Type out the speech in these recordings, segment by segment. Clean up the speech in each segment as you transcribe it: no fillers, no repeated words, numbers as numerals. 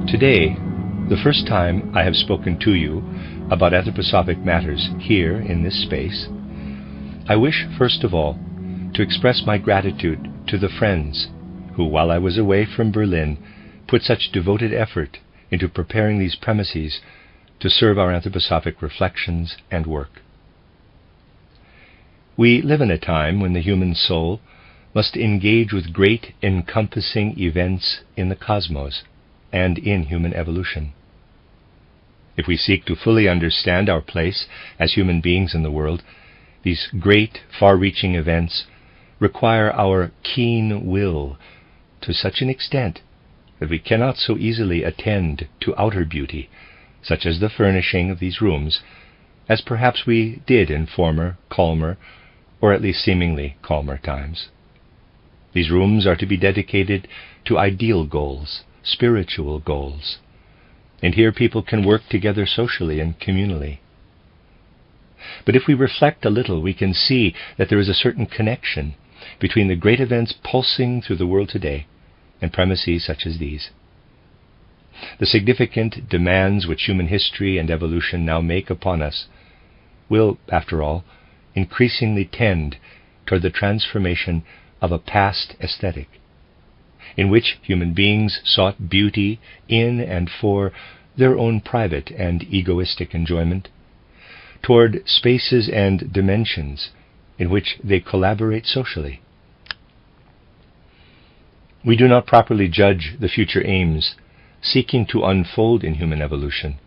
Today, the first time I have spoken to you about anthroposophic matters here in this space, I wish, first of all, to express my gratitude to the friends who, while I was away from Berlin, put such devoted effort into preparing these premises to serve our anthroposophic reflections and work. We live in a time when the human soul must engage with great encompassing events in the cosmos and in human evolution. If we seek to fully understand our place as human beings in the world, these great, far-reaching events require our keen will to such an extent that we cannot so easily attend to outer beauty, such as the furnishing of these rooms, as perhaps we did in former, calmer, or at least seemingly calmer times. These rooms are to be dedicated to ideal goals, spiritual goals, and here people can work together socially and communally. But if we reflect a little, we can see that there is a certain connection between the great events pulsing through the world today and premises such as these. The significant demands which human history and evolution now make upon us will, after all, increasingly tend toward the transformation of a past aesthetic, in which human beings sought beauty in and for their own private and egoistic enjoyment, toward spaces and dimensions in which they collaborate socially. We do not properly judge the future aims seeking to unfold in human evolution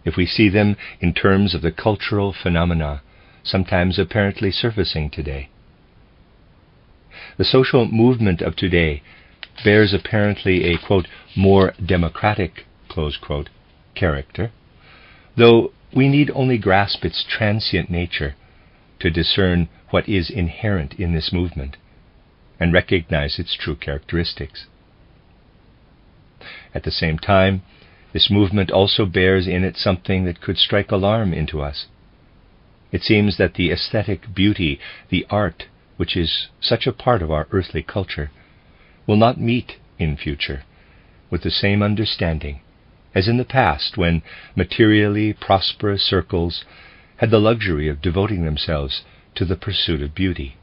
if we see them in terms of the cultural phenomena sometimes apparently surfacing today. The social movement of today bears apparently a, quote, more democratic, close quote, character, though we need only grasp its transient nature to discern what is inherent in this movement and recognize its true characteristics. At the same time, this movement also bears in it something that could strike alarm into us. It seems that the aesthetic beauty, the art, which is such a part of our earthly culture, will not meet in future with the same understanding as in the past when materially prosperous circles had the luxury of devoting themselves to the pursuit of beauty.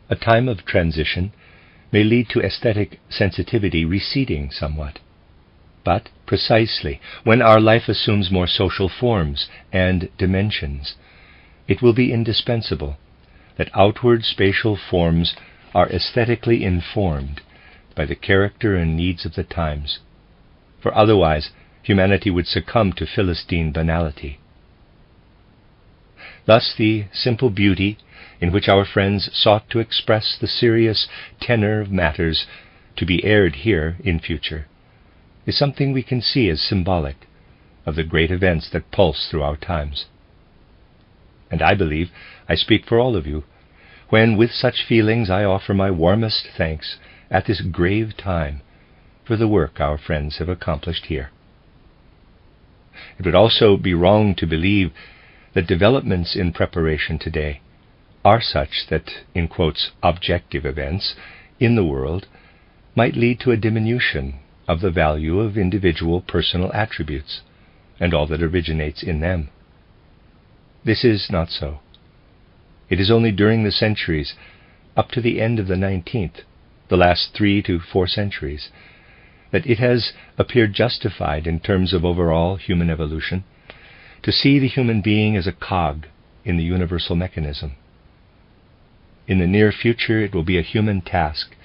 A time of transition may lead to aesthetic sensitivity receding somewhat, but precisely when our life assumes more social forms and dimensions, it will be indispensable that outward spatial forms are aesthetically informed by the character and needs of the times, for otherwise humanity would succumb to Philistine banality. Thus the simple beauty in which our friends sought to express the serious tenor of matters to be aired here in future is something we can see as symbolic of the great events that pulse through our times. And I believe I speak for all of you when with such feelings I offer my warmest thanks at this grave time for the work our friends have accomplished here. It would also be wrong to believe that developments in preparation today are such that, in quotes, objective events in the world might lead to a diminution of the value of individual personal attributes and all that originates in them. This is not so. It is only during the centuries up to the end of the 19th, the last 3 to 4 centuries, that it has appeared justified in terms of overall human evolution to see the human being as a cog in the universal mechanism. In the near future, it will be a human task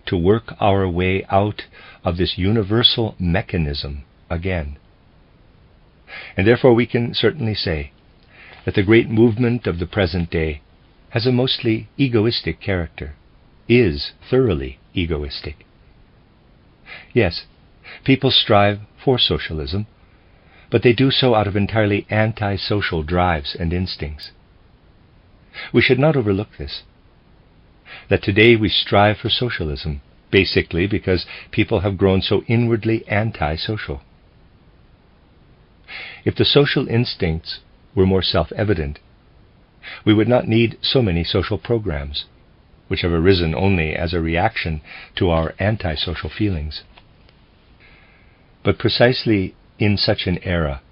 to work our way out of this universal mechanism again. And therefore we can certainly say that the great movement of the present day has a mostly egoistic character, is thoroughly egoistic. Yes, people strive for socialism, but they do so out of entirely anti-social drives and instincts. We should not overlook this, that today we strive for socialism, basically because people have grown so inwardly anti-social. If the social instincts were more self-evident, we would not need so many social programs, which have arisen only as a reaction to our antisocial feelings. But precisely in such an era,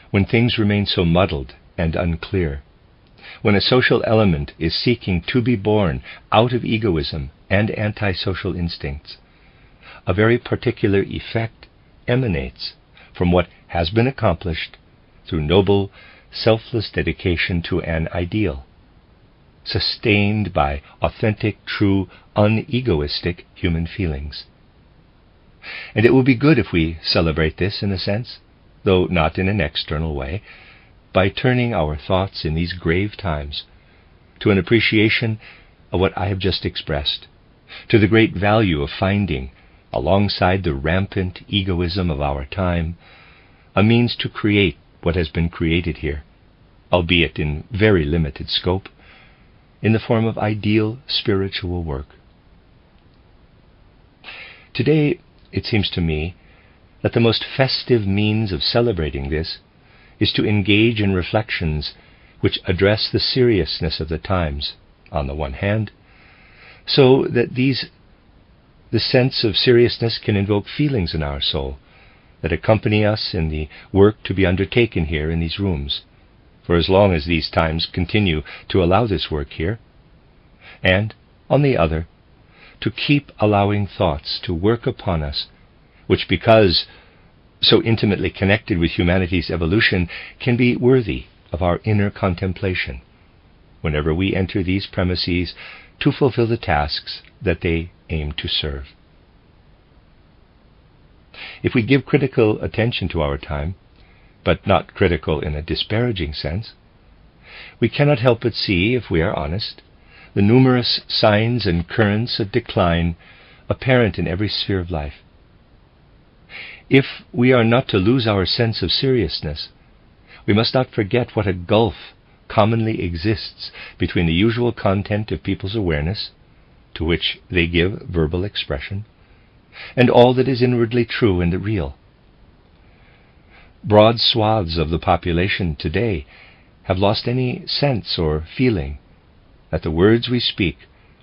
when things remain so muddled and unclear, when a social element is seeking to be born out of egoism and antisocial instincts, a very particular effect emanates from what has been accomplished through noble, selfless dedication to an ideal, sustained by authentic, true, unegoistic human feelings. And it will be good if we celebrate this in a sense, though not in an external way, by turning our thoughts in these grave times to an appreciation of what I have just expressed, to the great value of finding, alongside the rampant egoism of our time, a means to create what has been created here, albeit in very limited scope, in the form of ideal spiritual work. Today, it seems to me that the most festive means of celebrating this is to engage in reflections which address the seriousness of the times, on the one hand, so that the sense of seriousness can invoke feelings in our soul that accompany us in the work to be undertaken here in these rooms, for as long as these times continue to allow this work here, and, on the other, to keep allowing thoughts to work upon us, which, because so intimately connected with humanity's evolution, can be worthy of our inner contemplation whenever we enter these premises to fulfill the tasks that they aim to serve. If we give critical attention to our time, but not critical in a disparaging sense, we cannot help but see, if we are honest, the numerous signs and currents of decline apparent in every sphere of life. If we are not to lose our sense of seriousness, we must not forget what a gulf commonly exists between the usual content of people's awareness, to which they give verbal expression, and all that is inwardly true and real. Broad swaths of the population today have lost any sense or feeling that the words we speak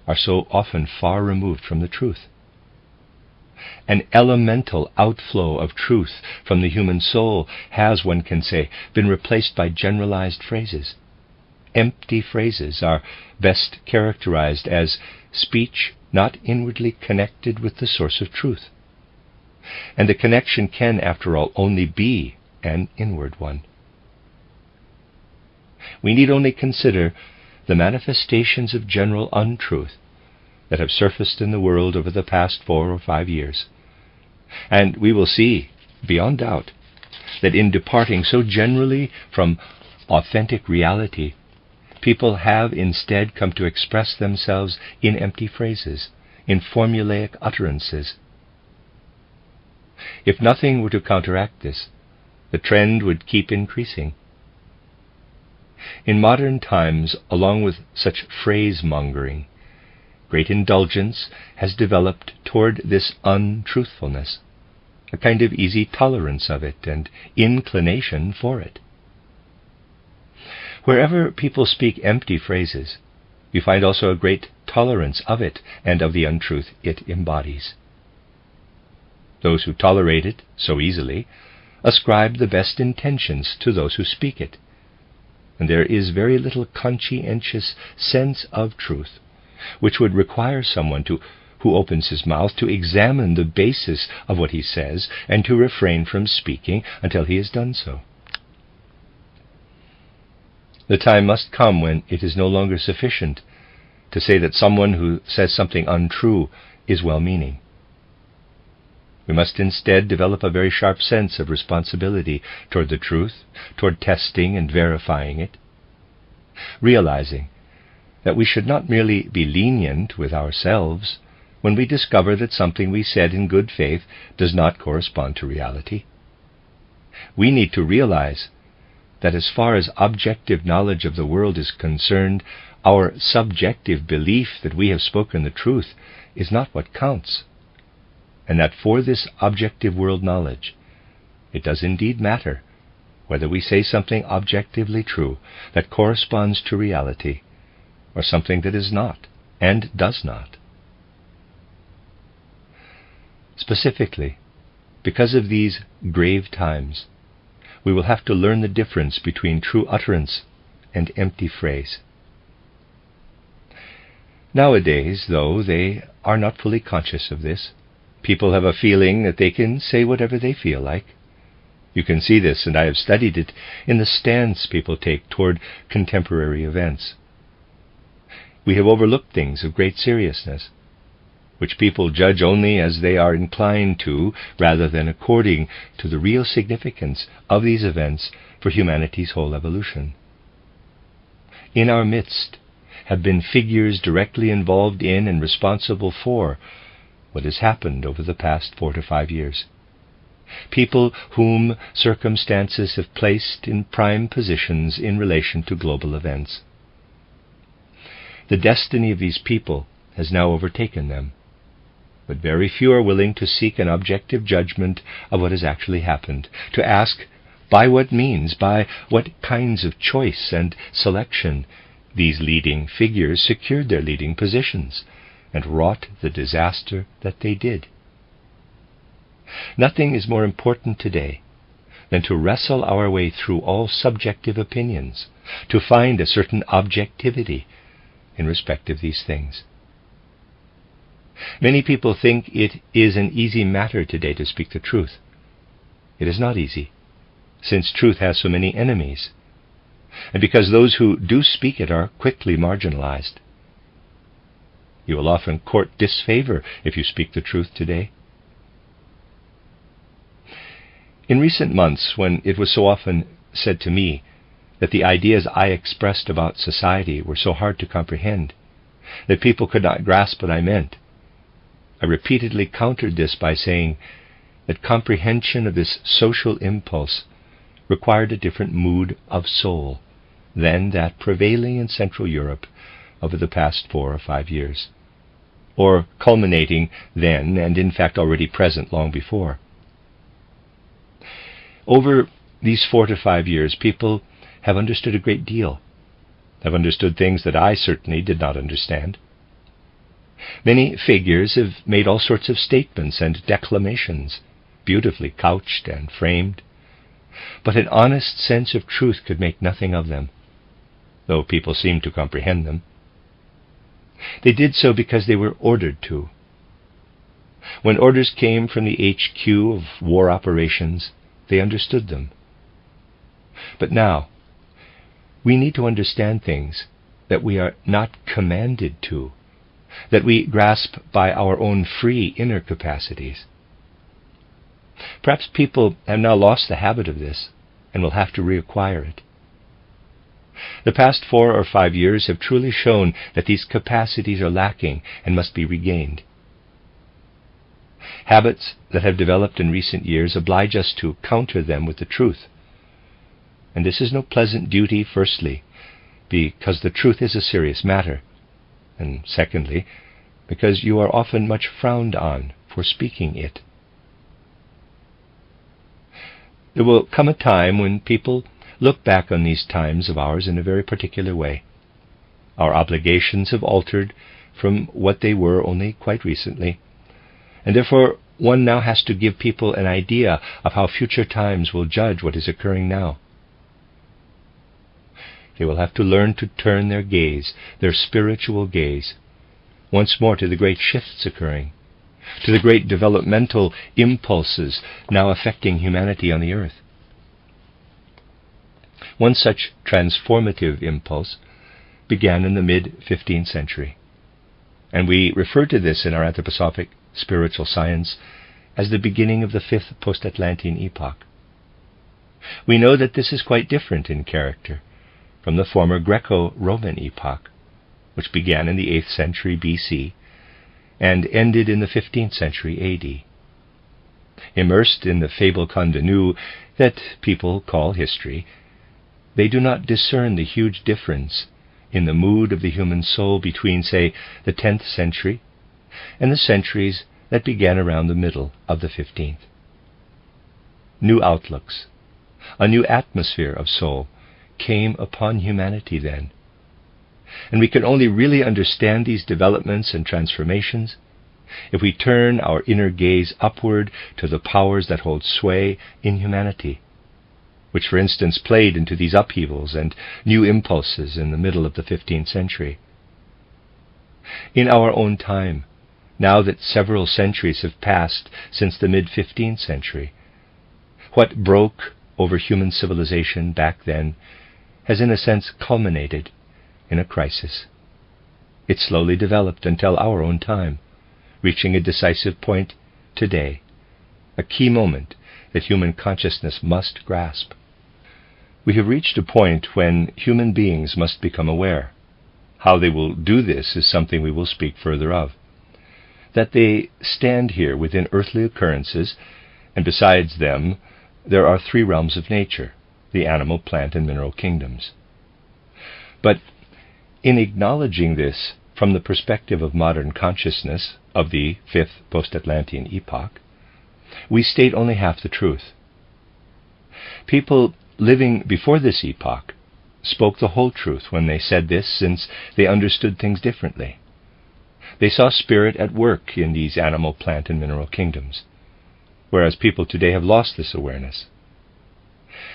are so often far removed from the truth. An elemental outflow of truth from the human soul has, one can say, been replaced by generalized phrases. Empty phrases are best characterized as speech not inwardly connected with the source of truth. And the connection can, after all, only be an inward one. We need only consider the manifestations of general untruth that have surfaced in the world over the past 4 or 5 years, and we will see, beyond doubt, that in departing so generally from authentic reality, people have instead come to express themselves in empty phrases, in formulaic utterances. If nothing were to counteract this, the trend would keep increasing. In modern times, along with such phrase-mongering, great indulgence has developed toward this untruthfulness, a kind of easy tolerance of it and inclination for it. Wherever people speak empty phrases, you find also a great tolerance of it and of the untruth it embodies. Those who tolerate it so easily ascribe the best intentions to those who speak it, and there is very little conscientious sense of truth, which would require someone who opens his mouth to examine the basis of what he says and to refrain from speaking until he has done so. The time must come when it is no longer sufficient to say that someone who says something untrue is well-meaning. We must instead develop a very sharp sense of responsibility toward the truth, toward testing and verifying it, realizing that we should not merely be lenient with ourselves when we discover that something we said in good faith does not correspond to reality. We need to realize that as far as objective knowledge of the world is concerned, our subjective belief that we have spoken the truth is not what counts, and that for this objective world knowledge, it does indeed matter whether we say something objectively true that corresponds to reality, or something that is not and does not. Specifically, because of these grave times, we will have to learn the difference between true utterance and empty phrase. Nowadays, though, they are not fully conscious of this. People have a feeling that they can say whatever they feel like. You can see this, and I have studied it, in the stance people take toward contemporary events. We have overlooked things of great seriousness, which people judge only as they are inclined to, rather than according to the real significance of these events for humanity's whole evolution. In our midst have been figures directly involved in and responsible for what has happened over the past 4 to 5 years. People whom circumstances have placed in prime positions in relation to global events. The destiny of these people has now overtaken them, but very few are willing to seek an objective judgment of what has actually happened, to ask by what means, by what kinds of choice and selection these leading figures secured their leading positions and wrought the disaster that they did. Nothing is more important today than to wrestle our way through all subjective opinions, to find a certain objectivity in respect of these things. Many people think it is an easy matter today to speak the truth. It is not easy, since truth has so many enemies, and because those who do speak it are quickly marginalized. You will often court disfavor if you speak the truth today. In recent months, when it was so often said to me that the ideas I expressed about society were so hard to comprehend, that people could not grasp what I meant, I repeatedly countered this by saying that comprehension of this social impulse required a different mood of soul than that prevailing in Central Europe over the past 4 or 5 years, or culminating then and in fact already present long before. Over these 4 to 5 years, people have understood a great deal, have understood things that I certainly did not understand. Many figures have made all sorts of statements and declamations, beautifully couched and framed, but an honest sense of truth could make nothing of them, though people seemed to comprehend them. They did so because they were ordered to. When orders came from the HQ of war operations, they understood them. But now, we need to understand things that we are not commanded to, that we grasp by our own free inner capacities. Perhaps people have now lost the habit of this and will have to reacquire it. The past 4 or 5 years have truly shown that these capacities are lacking and must be regained. Habits that have developed in recent years oblige us to counter them with the truth. And this is no pleasant duty, firstly, because the truth is a serious matter, and secondly, because you are often much frowned on for speaking it. There will come a time when people look back on these times of ours in a very particular way. Our obligations have altered from what they were only quite recently, and therefore one now has to give people an idea of how future times will judge what is occurring now. They will have to learn to turn their gaze, their spiritual gaze, once more to the great shifts occurring, to the great developmental impulses now affecting humanity on the earth. One such transformative impulse began in the mid-15th century, and we refer to this in our anthroposophic spiritual science as the beginning of the 5th post-Atlantean epoch. We know that this is quite different in character from the former Greco-Roman epoch, which began in the 8th century BC and ended in the 15th century AD. Immersed in the fable convenu that people call history, they do not discern the huge difference in the mood of the human soul between, say, the 10th century and the centuries that began around the middle of the 15th. New outlooks, a new atmosphere of soul came upon humanity then, and we can only really understand these developments and transformations if we turn our inner gaze upward to the powers that hold sway in humanity, which for instance played into these upheavals and new impulses in the middle of the 15th century. In our own time, now that several centuries have passed since the mid-15th century, what broke over human civilization back then has in a sense culminated in a crisis. It slowly developed until our own time, reaching a decisive point today, a key moment that human consciousness must grasp. We have reached a point when human beings must become aware. How they will do this is something we will speak further of. That they stand here within earthly occurrences, and besides them, there are three realms of nature, the animal, plant, and mineral kingdoms. But in acknowledging this from the perspective of modern consciousness of the fifth post-Atlantean epoch, we state only half the truth. People living before this epoch spoke the whole truth when they said this, since they understood things differently. They saw spirit at work in these animal, plant, and mineral kingdoms, whereas people today have lost this awareness.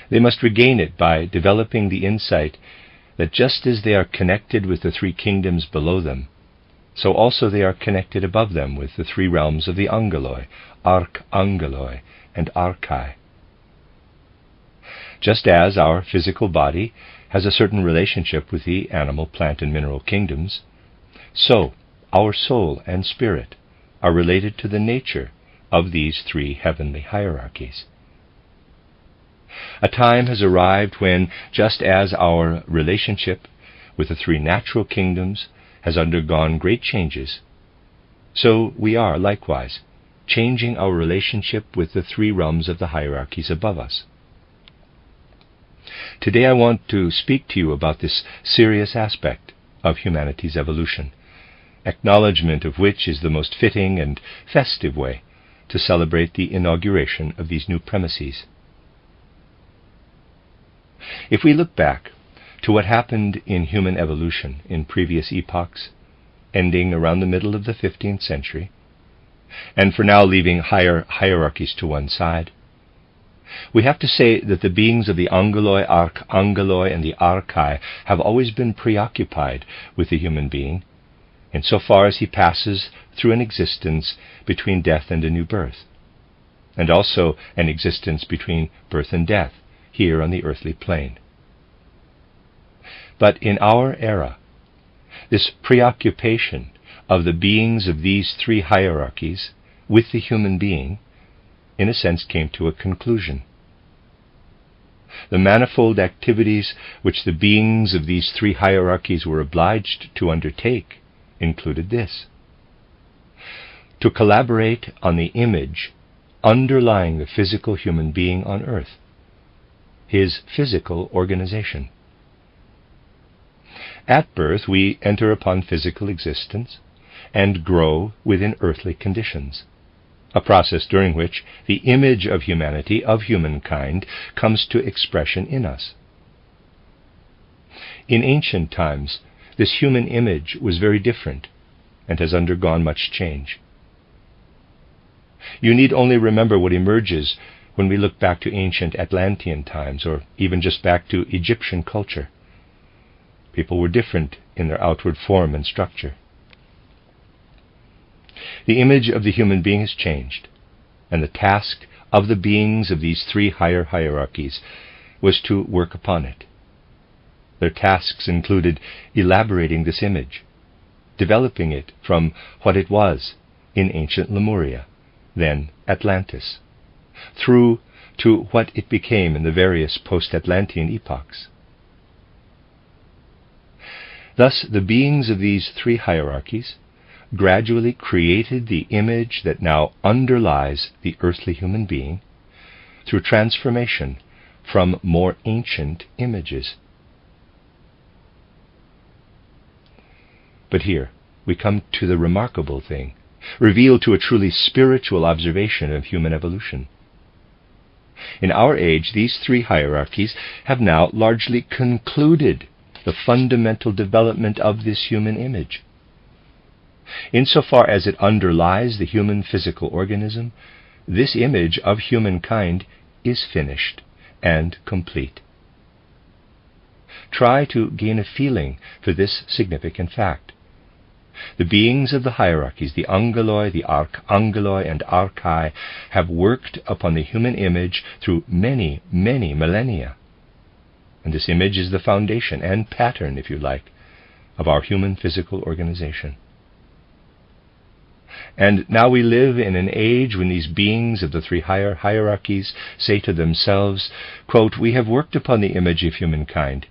They must regain it by developing the insight that just as they are connected with the three kingdoms below them, so also they are connected above them with the three realms of the angeloi, archangeloi, and archai. Just as our physical body has a certain relationship with the animal, plant, and mineral kingdoms, so our soul and spirit are related to the nature of these three heavenly hierarchies. A time has arrived when, just as our relationship with the three natural kingdoms has undergone great changes, so we are, likewise, changing our relationship with the three realms of the hierarchies above us. Today I want to speak to you about this serious aspect of humanity's evolution, acknowledgement of which is the most fitting and festive way to celebrate the inauguration of these new premises. If we look back to what happened in human evolution in previous epochs, ending around the middle of the 15th century, and for now leaving higher hierarchies to one side, we have to say that the beings of the angeloi, archangeloi, and the archai have always been preoccupied with the human being, insofar as he passes through an existence between death and a new birth, and also an existence between birth and death here on the earthly plane. But in our era, this preoccupation of the beings of these three hierarchies with the human being, in a sense, came to a conclusion. The manifold activities which the beings of these three hierarchies were obliged to undertake included this: to collaborate on the image underlying the physical human being on earth, his physical organization. At birth, we enter upon physical existence and grow within earthly conditions, a process during which the image of humanity, of humankind, comes to expression in us. In ancient times, this human image was very different and has undergone much change. You need only remember what emerges when we look back to ancient Atlantean times, or even just back to Egyptian culture. People were different in their outward form and structure. The image of the human being has changed, and the task of the beings of these three higher hierarchies was to work upon it. Their tasks included elaborating this image, developing it from what it was in ancient Lemuria, then Atlantis, through to what it became in the various post-Atlantean epochs. Thus, the beings of these three hierarchies gradually created the image that now underlies the earthly human being through transformation from more ancient images. But here we come to the remarkable thing, revealed to a truly spiritual observation of human evolution. In our age, these three hierarchies have now largely concluded the fundamental development of this human image. Insofar as it underlies the human physical organism, this image of humankind is finished and complete. Try to gain a feeling for this significant fact. The beings of the hierarchies, the angeloi, the archangeloi, and archai, have worked upon the human image through many, many millennia. And this image is the foundation and pattern, if you like, of our human physical organization. And now we live in an age when these beings of the three higher hierarchies say to themselves, quote, "We have worked upon the image of humankind,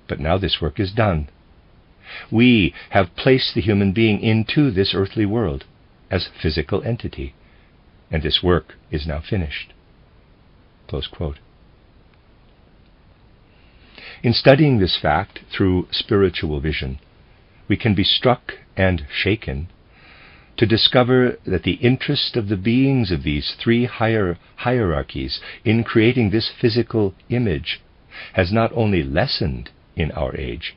but now this work is done. We have placed the human being into this earthly world as physical entity, and this work is now finished." Close quote. In studying this fact through spiritual vision, we can be struck and shaken to discover that the interest of the beings of these three higher hierarchies in creating this physical image has not only lessened in our age,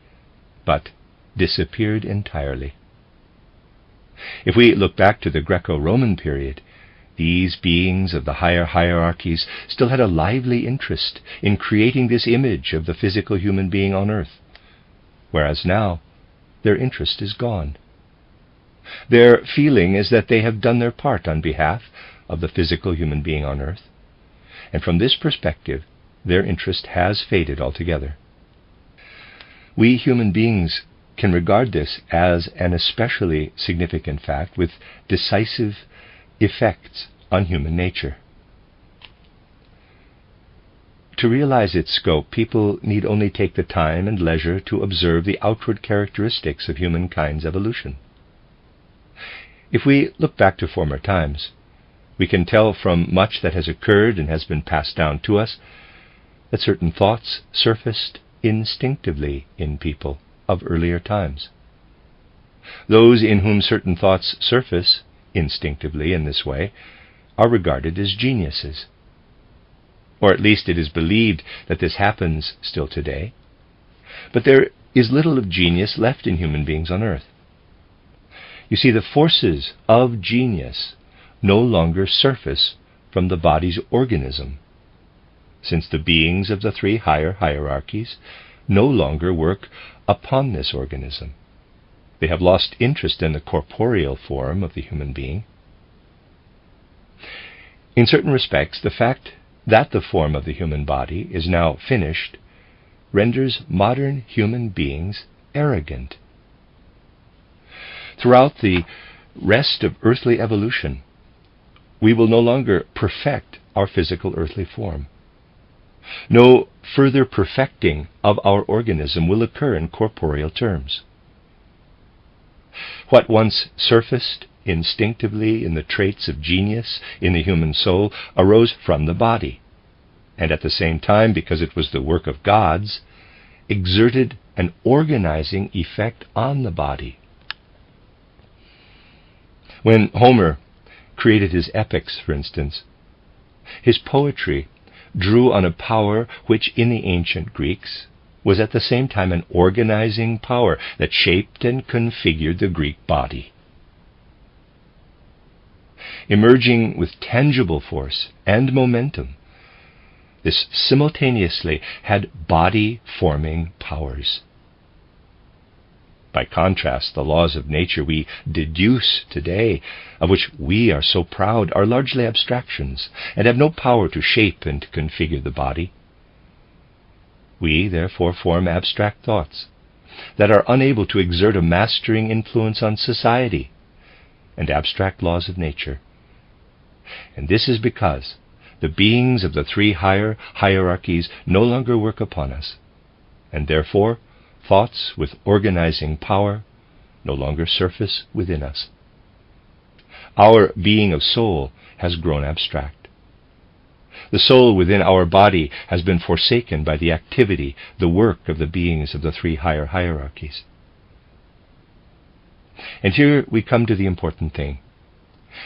but disappeared entirely. If we look back to the Greco-Roman period, these beings of the higher hierarchies still had a lively interest in creating this image of the physical human being on earth, whereas now their interest is gone. Their feeling is that they have done their part on behalf of the physical human being on earth, and from this perspective, their interest has faded altogether. We human beings can regard this as an especially significant fact with decisive effects on human nature. To realize its scope, people need only take the time and leisure to observe the outward characteristics of humankind's evolution. If we look back to former times, we can tell from much that has occurred and has been passed down to us that certain thoughts surfaced instinctively in people of earlier times. Those in whom certain thoughts surface instinctively in this way are regarded as geniuses. Or at least it is believed that this happens still today. But there is little of genius left in human beings on earth. You see, the forces of genius no longer surface from the body's organism, since the beings of the three higher hierarchies no longer work upon this organism. They have lost interest in the corporeal form of the human being. In certain respects, the fact that the form of the human body is now finished renders modern human beings arrogant. Throughout the rest of earthly evolution, we will no longer perfect our physical earthly form. No further perfecting of our organism will occur in corporeal terms. What once surfaced instinctively in the traits of genius in the human soul arose from the body, and at the same time, because it was the work of gods, exerted an organizing effect on the body. When Homer created his epics, for instance, his poetry drew on a power which in the ancient Greeks was at the same time an organizing power that shaped and configured the Greek body. Emerging with tangible force and momentum, this simultaneously had body-forming powers. By contrast, the laws of nature we deduce today, of which we are so proud, are largely abstractions and have no power to shape and configure the body. We, therefore, form abstract thoughts that are unable to exert a mastering influence on society and abstract laws of nature. And this is because the beings of the three higher hierarchies no longer work upon us, and therefore thoughts with organizing power no longer surface within us. Our being of soul has grown abstract. The soul within our body has been forsaken by the activity, the work of the beings of the three higher hierarchies. And here we come to the important thing,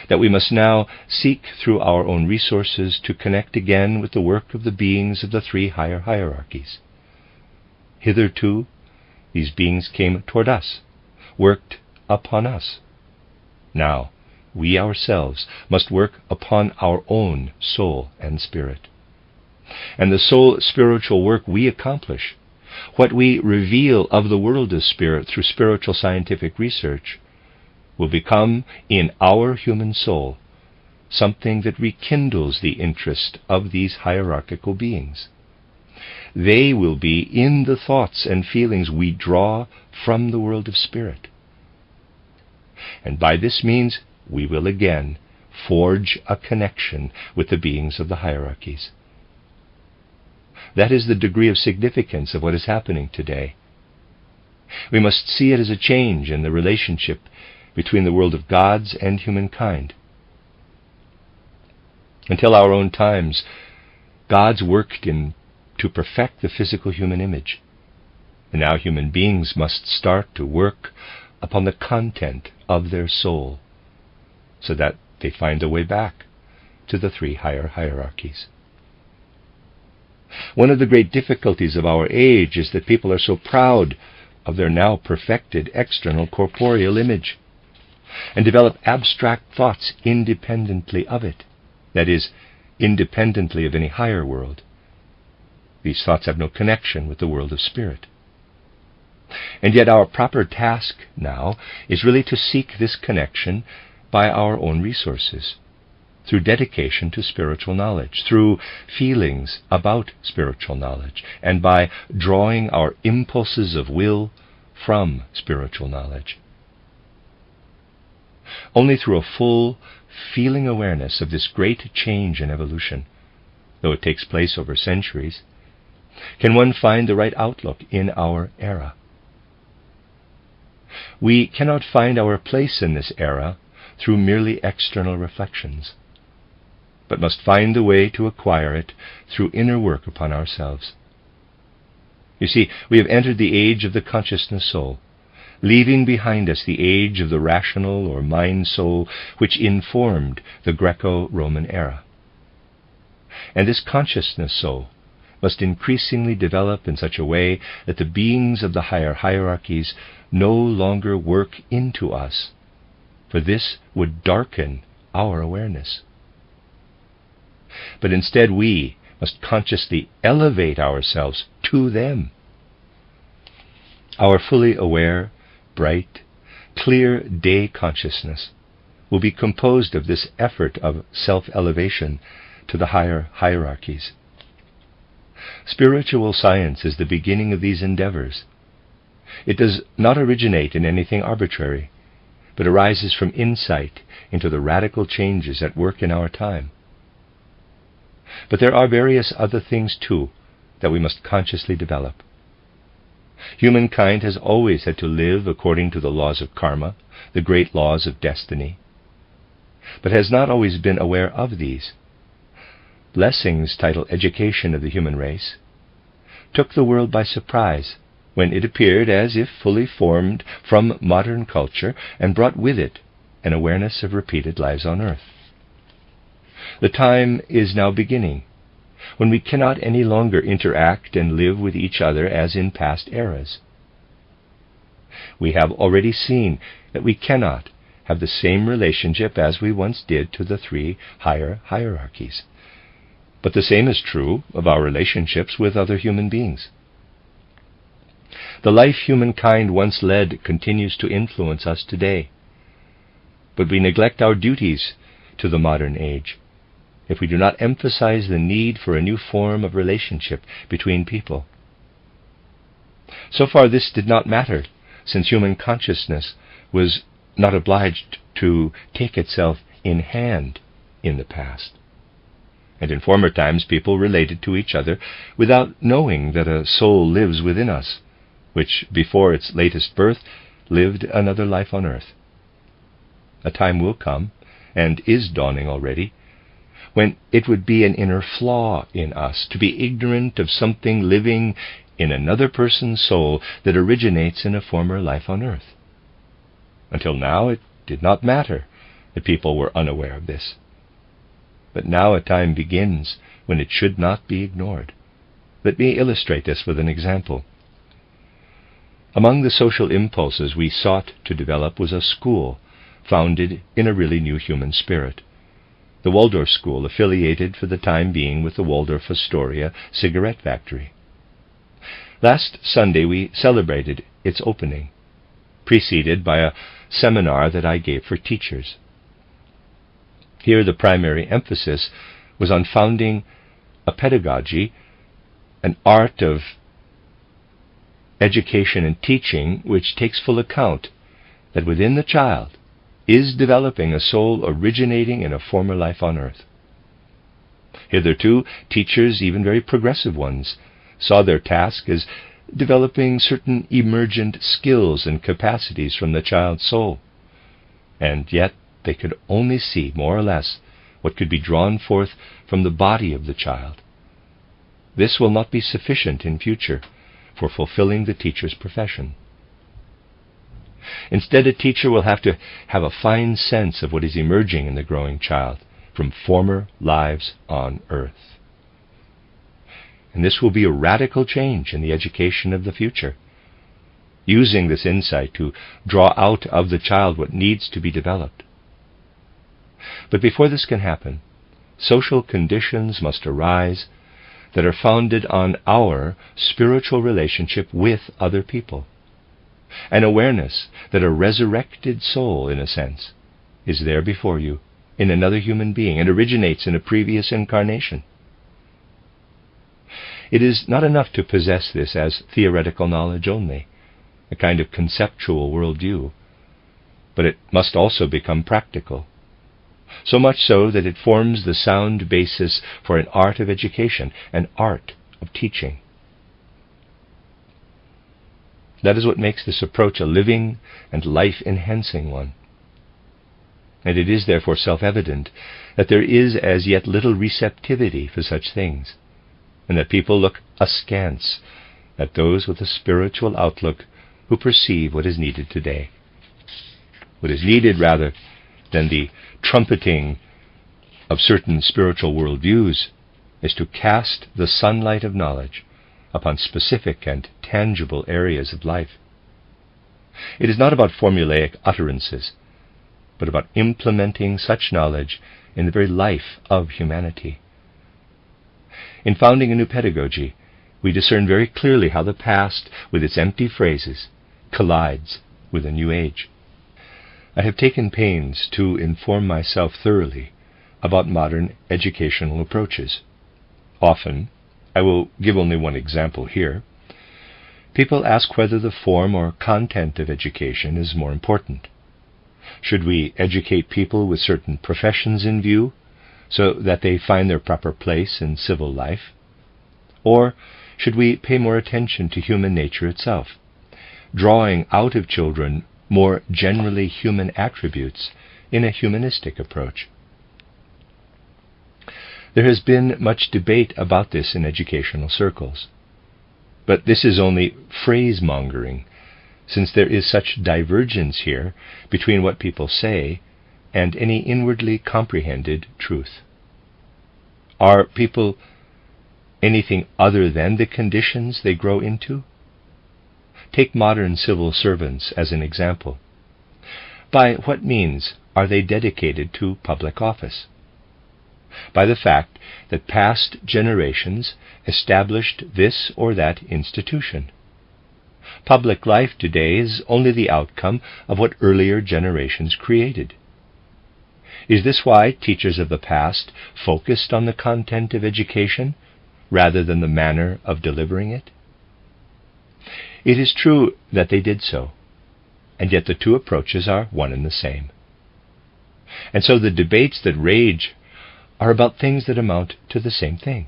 that we must now seek through our own resources to connect again with the work of the beings of the three higher hierarchies. Hitherto, these beings came toward us, worked upon us, Now, we ourselves must work upon our own soul and spirit. And the soul-spiritual work we accomplish, what we reveal of the world of spirit through spiritual scientific research, will become in our human soul something that rekindles the interest of these hierarchical beings. They will be in the thoughts and feelings we draw from the world of spirit. And by this means we will again forge a connection with the beings of the hierarchies. That is the degree of significance of what is happening today. We must see it as a change in the relationship between the world of gods and humankind. Until our own times, gods worked to perfect the physical human image. And now human beings must start to work upon the content of their soul, so that they find a way back to the three higher hierarchies. One of the great difficulties of our age is that people are so proud of their now perfected external corporeal image, and develop abstract thoughts independently of it, that is, independently of any higher world. These thoughts have no connection with the world of spirit. And yet our proper task now is really to seek this connection by our own resources, through dedication to spiritual knowledge, through feelings about spiritual knowledge, and by drawing our impulses of will from spiritual knowledge. Only through a full feeling awareness of this great change in evolution, though it takes place over centuries, can one find the right outlook in our era. We cannot find our place in this era through merely external reflections, but must find the way to acquire it through inner work upon ourselves. You see, we have entered the age of the consciousness soul, leaving behind us the age of the rational or mind soul which informed the Greco-Roman era. And this consciousness soul must increasingly develop in such a way that the beings of the higher hierarchies no longer work into us, for this would darken our awareness. But instead we must consciously elevate ourselves to them. Our fully aware, bright, clear day consciousness will be composed of this effort of self-elevation to the higher hierarchies. Spiritual science is the beginning of these endeavors. It does not originate in anything arbitrary, but arises from insight into the radical changes at work in our time. But there are various other things, too, that we must consciously develop. Humankind has always had to live according to the laws of karma, the great laws of destiny, but has not always been aware of these. Lessing's title, Education of the Human Race, took the world by surprise when it appeared as if fully formed from modern culture and brought with it an awareness of repeated lives on earth. The time is now beginning when we cannot any longer interact and live with each other as in past eras. We have already seen that we cannot have the same relationship as we once did to the three higher hierarchies. But the same is true of our relationships with other human beings. The life humankind once led continues to influence us today, but we neglect our duties to the modern age if we do not emphasize the need for a new form of relationship between people. So far this did not matter, since human consciousness was not obliged to take itself in hand in the past. And in former times people related to each other without knowing that a soul lives within us, which before its latest birth lived another life on earth. A time will come, and is dawning already, when it would be an inner flaw in us to be ignorant of something living in another person's soul that originates in a former life on earth. Until now it did not matter that people were unaware of this. But now a time begins when it should not be ignored. Let me illustrate this with an example. Among the social impulses we sought to develop was a school founded in a really new human spirit. The Waldorf School affiliated for the time being with the Waldorf Astoria cigarette factory. Last Sunday we celebrated its opening, preceded by a seminar that I gave for teachers. Here the primary emphasis was on founding a pedagogy, an art of education and teaching which takes full account that within the child is developing a soul originating in a former life on earth. Hitherto, teachers, even very progressive ones, saw their task as developing certain emergent skills and capacities from the child's soul, and yet they could only see, more or less, what could be drawn forth from the body of the child. This will not be sufficient in future for fulfilling the teacher's profession. Instead, a teacher will have to have a fine sense of what is emerging in the growing child from former lives on earth. And this will be a radical change in the education of the future, using this insight to draw out of the child what needs to be developed. But before this can happen, social conditions must arise that are founded on our spiritual relationship with other people, an awareness that a resurrected soul, in a sense, is there before you in another human being and originates in a previous incarnation. It is not enough to possess this as theoretical knowledge only, a kind of conceptual worldview, but it must also become practical, so much so that it forms the sound basis for an art of education, an art of teaching. That is what makes this approach a living and life-enhancing one. And it is therefore self-evident that there is as yet little receptivity for such things, and that people look askance at those with a spiritual outlook who perceive what is needed today. What is needed, rather than the trumpeting of certain spiritual worldviews, is to cast the sunlight of knowledge upon specific and tangible areas of life. It is not about formulaic utterances, but about implementing such knowledge in the very life of humanity. In founding a new pedagogy, we discern very clearly how the past, with its empty phrases, collides with a new age. I have taken pains to inform myself thoroughly about modern educational approaches. Often, I will give only one example here, people ask whether the form or content of education is more important. Should we educate people with certain professions in view, so that they find their proper place in civil life? Or should we pay more attention to human nature itself, drawing out of children more generally human attributes in a humanistic approach? There has been much debate about this in educational circles, but this is only phrase-mongering, since there is such divergence here between what people say and any inwardly comprehended truth. Are people anything other than the conditions they grow into? Take modern civil servants as an example. By what means are they dedicated to public office? By the fact that past generations established this or that institution. Public life today is only the outcome of what earlier generations created. Is this why teachers of the past focused on the content of education rather than the manner of delivering it? It is true that they did so, and yet the two approaches are one and the same. And so the debates that rage are about things that amount to the same thing.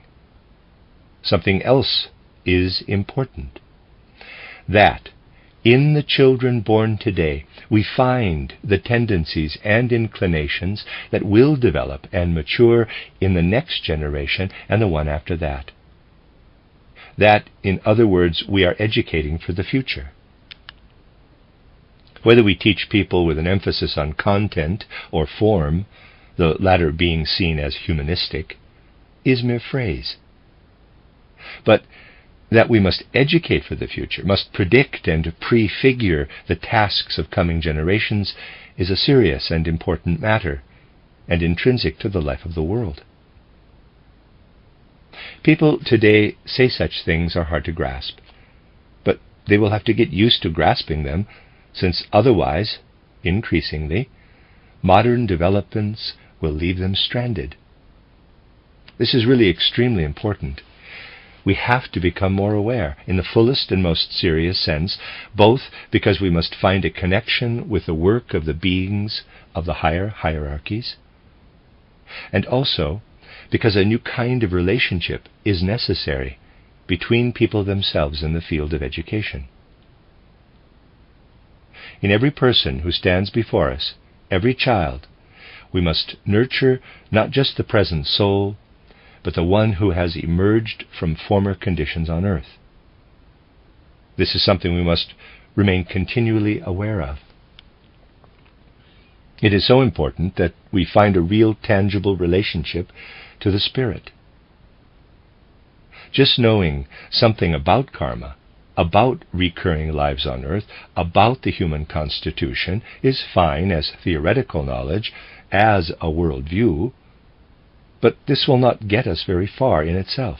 Something else is important. That in the children born today we find the tendencies and inclinations that will develop and mature in the next generation and the one after that. That, in other words, we are educating for the future. Whether we teach people with an emphasis on content or form, the latter being seen as humanistic, is mere phrase. But that we must educate for the future, must predict and prefigure the tasks of coming generations, is a serious and important matter, and intrinsic to the life of the world. People today say such things are hard to grasp, but they will have to get used to grasping them, since otherwise, increasingly, modern developments will leave them stranded. This is really extremely important. We have to become more aware, in the fullest and most serious sense, both because we must find a connection with the work of the beings of the higher hierarchies, and also because a new kind of relationship is necessary between people themselves in the field of education. In every person who stands before us, every child, we must nurture not just the present soul, but the one who has emerged from former conditions on earth. This is something we must remain continually aware of. It is so important that we find a real, tangible relationship to the spirit. Just knowing something about karma, about recurring lives on earth, about the human constitution, is fine as theoretical knowledge, as a worldview, but this will not get us very far in itself.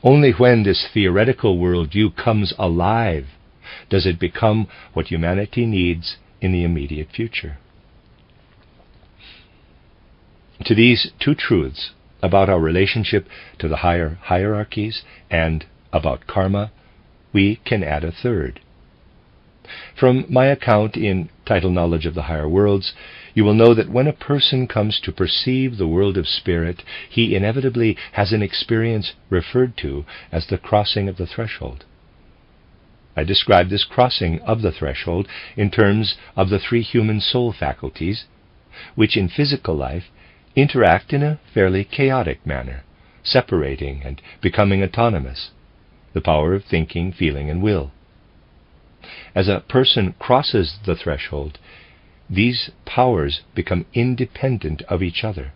Only when this theoretical worldview comes alive does it become what humanity needs in the immediate future. To these two truths about our relationship to the higher hierarchies and about karma, we can add a third. From my account in Title Knowledge of the Higher Worlds, you will know that when a person comes to perceive the world of spirit, he inevitably has an experience referred to as the crossing of the threshold. I describe this crossing of the threshold in terms of the three human soul faculties, which in physical life interact in a fairly chaotic manner, separating and becoming autonomous, the power of thinking, feeling, and will. As a person crosses the threshold, these powers become independent of each other.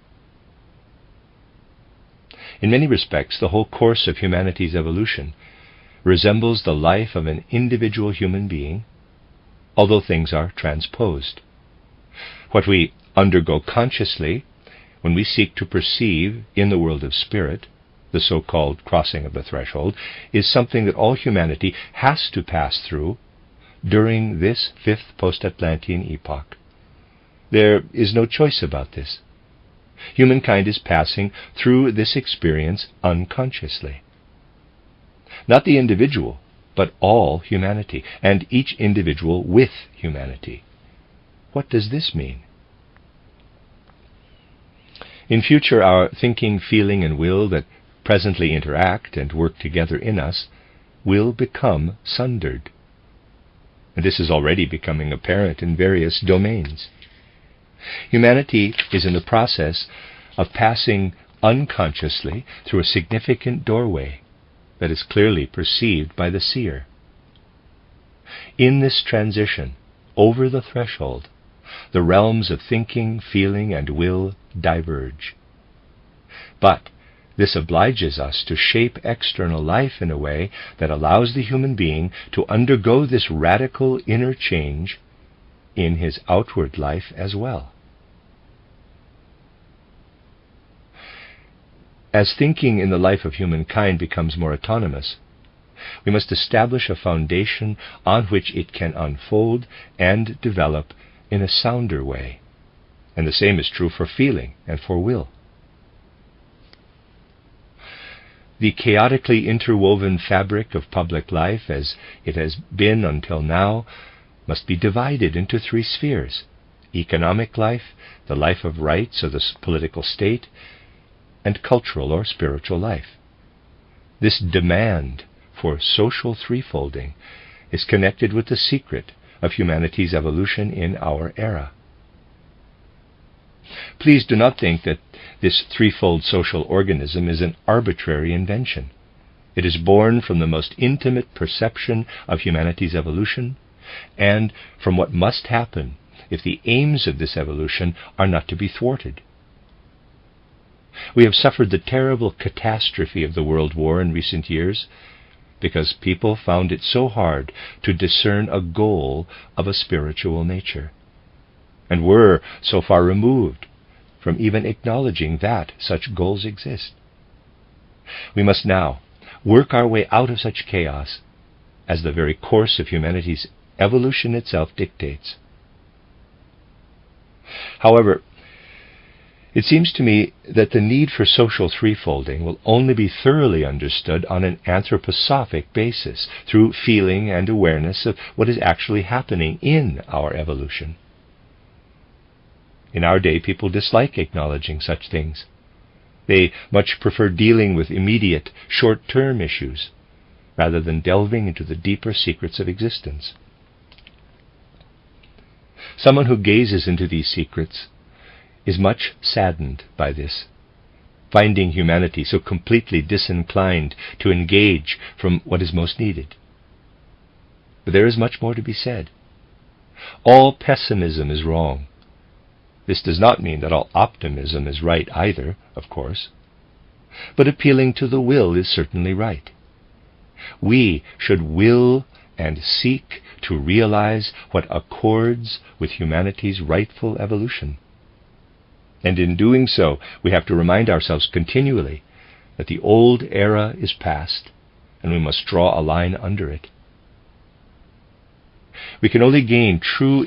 In many respects, the whole course of humanity's evolution resembles the life of an individual human being, although things are transposed. What we undergo consciously when we seek to perceive in the world of spirit, the so-called crossing of the threshold, is something that all humanity has to pass through during this fifth post-Atlantean epoch. There is no choice about this. Humankind is passing through this experience unconsciously. Not the individual, but all humanity, and each individual with humanity. What does this mean? In future, our thinking, feeling, and will that presently interact and work together in us will become sundered. And this is already becoming apparent in various domains. Humanity is in the process of passing unconsciously through a significant doorway that is clearly perceived by the seer. In this transition, over the threshold, the realms of thinking, feeling, and will diverge. But this obliges us to shape external life in a way that allows the human being to undergo this radical inner change in his outward life as well. As thinking in the life of humankind becomes more autonomous, we must establish a foundation on which it can unfold and develop in a sounder way. And the same is true for feeling and for will. The chaotically interwoven fabric of public life, as it has been until now, must be divided into three spheres: economic life, the life of rights of the political state, and cultural or spiritual life. This demand for social threefolding is connected with the secret of humanity's evolution in our era. Please do not think that this threefold social organism is an arbitrary invention. It is born from the most intimate perception of humanity's evolution and from what must happen if the aims of this evolution are not to be thwarted. We have suffered the terrible catastrophe of the World War in recent years because people found it so hard to discern a goal of a spiritual nature, and were so far removed from even acknowledging that such goals exist. We must now work our way out of such chaos, as the very course of humanity's evolution itself dictates. However, it seems to me that the need for social threefolding will only be thoroughly understood on an anthroposophic basis, through feeling and awareness of what is actually happening in our evolution. In our day, people dislike acknowledging such things. They much prefer dealing with immediate, short-term issues, rather than delving into the deeper secrets of existence. Someone who gazes into these secrets is much saddened by this, finding humanity so completely disinclined to engage from what is most needed. But there is much more to be said. All pessimism is wrong. This does not mean that all optimism is right either, of course, but appealing to the will is certainly right. We should will and seek to realize what accords with humanity's rightful evolution. And in doing so, we have to remind ourselves continually that the old era is past, and we must draw a line under it. We can only gain true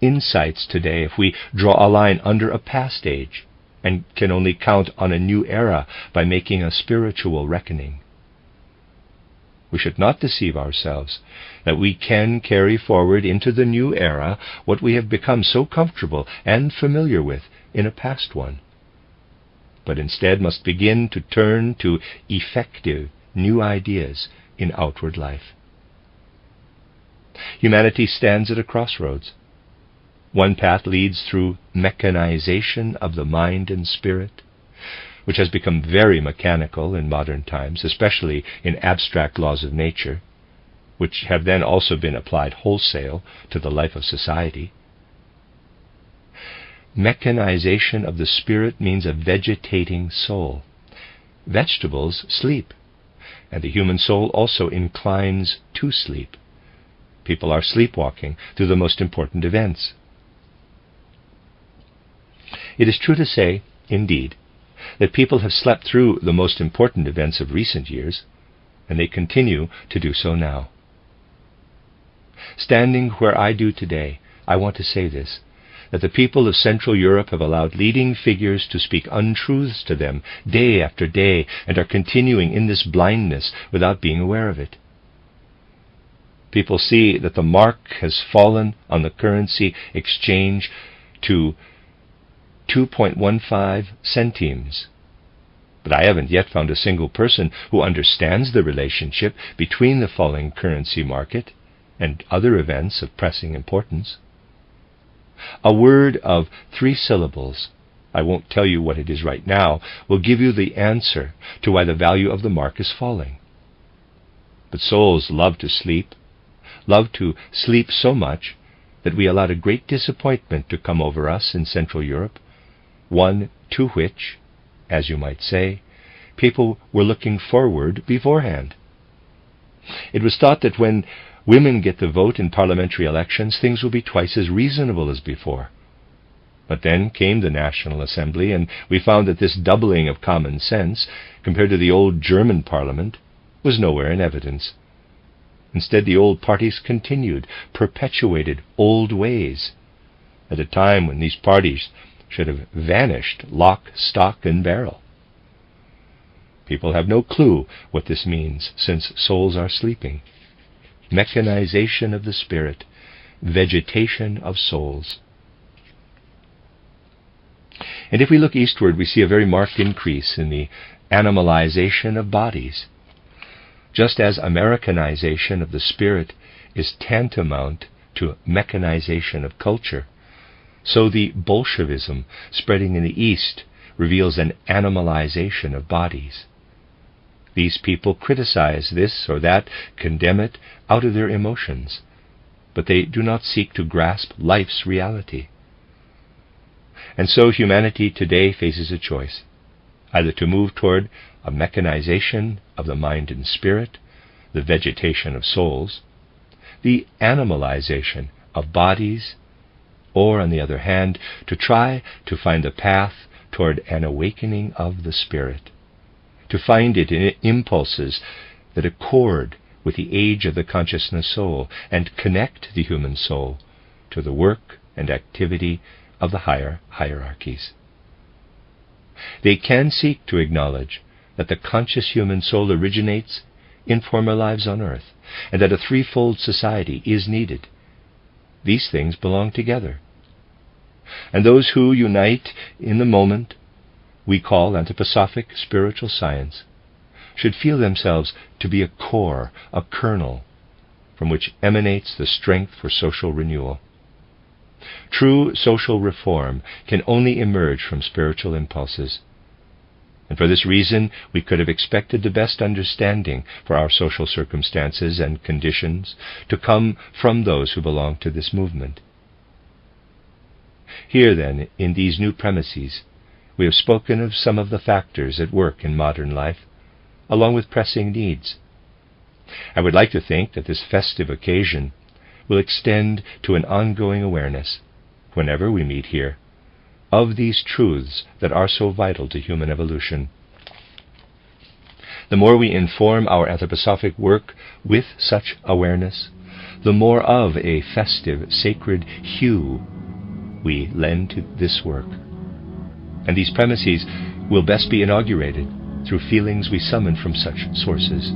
insights today if we draw a line under a past age, and can only count on a new era by making a spiritual reckoning. We should not deceive ourselves that we can carry forward into the new era what we have become so comfortable and familiar with in a past one, but instead must begin to turn to effective new ideas in outward life. Humanity stands at a crossroads. One path leads through mechanization of the mind and spirit, which has become very mechanical in modern times, especially in abstract laws of nature, which have then also been applied wholesale to the life of society. Mechanization of the spirit means a vegetating soul. Vegetables sleep, and the human soul also inclines to sleep. People are sleepwalking through the most important events. It is true to say, indeed, that people have slept through the most important events of recent years, and they continue to do so now. Standing where I do today, I want to say this, that the people of Central Europe have allowed leading figures to speak untruths to them day after day, and are continuing in this blindness without being aware of it. People see that the mark has fallen on the currency exchange to 2.15 centimes. But I haven't yet found a single person who understands the relationship between the falling currency market and other events of pressing importance. A word of 3 syllables, I won't tell you what it is right now, will give you the answer to why the value of the mark is falling. But souls love to sleep so much that we allowed a great disappointment to come over us in Central Europe, one to which, as you might say, people were looking forward beforehand. It was thought that when women get the vote in parliamentary elections, things will be twice as reasonable as before. But then came the National Assembly, and we found that this doubling of common sense, compared to the old German parliament, was nowhere in evidence. Instead, the old parties continued, perpetuated old ways, at a time when these parties should have vanished lock, stock, and barrel. People have no clue what this means, since souls are sleeping. Mechanization of the spirit, vegetation of souls. And if we look eastward, we see a very marked increase in the animalization of bodies. Just as Americanization of the spirit is tantamount to mechanization of culture, so the Bolshevism spreading in the East reveals an animalization of bodies. These people criticize this or that, condemn it out of their emotions, but they do not seek to grasp life's reality. And so humanity today faces a choice, either to move toward a mechanization of the mind and spirit, the vegetation of souls, the animalization of bodies, or, on the other hand, to try to find the path toward an awakening of the spirit, to find it in impulses that accord with the age of the consciousness soul and connect the human soul to the work and activity of the higher hierarchies. They can seek to acknowledge that the conscious human soul originates in former lives on earth, and that a threefold society is needed. These things belong together. And those who unite in the moment we call anthroposophic spiritual science should feel themselves to be a core, a kernel, from which emanates the strength for social renewal. True social reform can only emerge from spiritual impulses. And for this reason, we could have expected the best understanding for our social circumstances and conditions to come from those who belong to this movement. Here, then, in these new premises, we have spoken of some of the factors at work in modern life, along with pressing needs. I would like to think that this festive occasion will extend to an ongoing awareness, whenever we meet here, of these truths that are so vital to human evolution. The more we inform our anthroposophic work with such awareness, the more of a festive, sacred hue we lend to this work. And these premises will best be inaugurated through feelings we summon from such sources.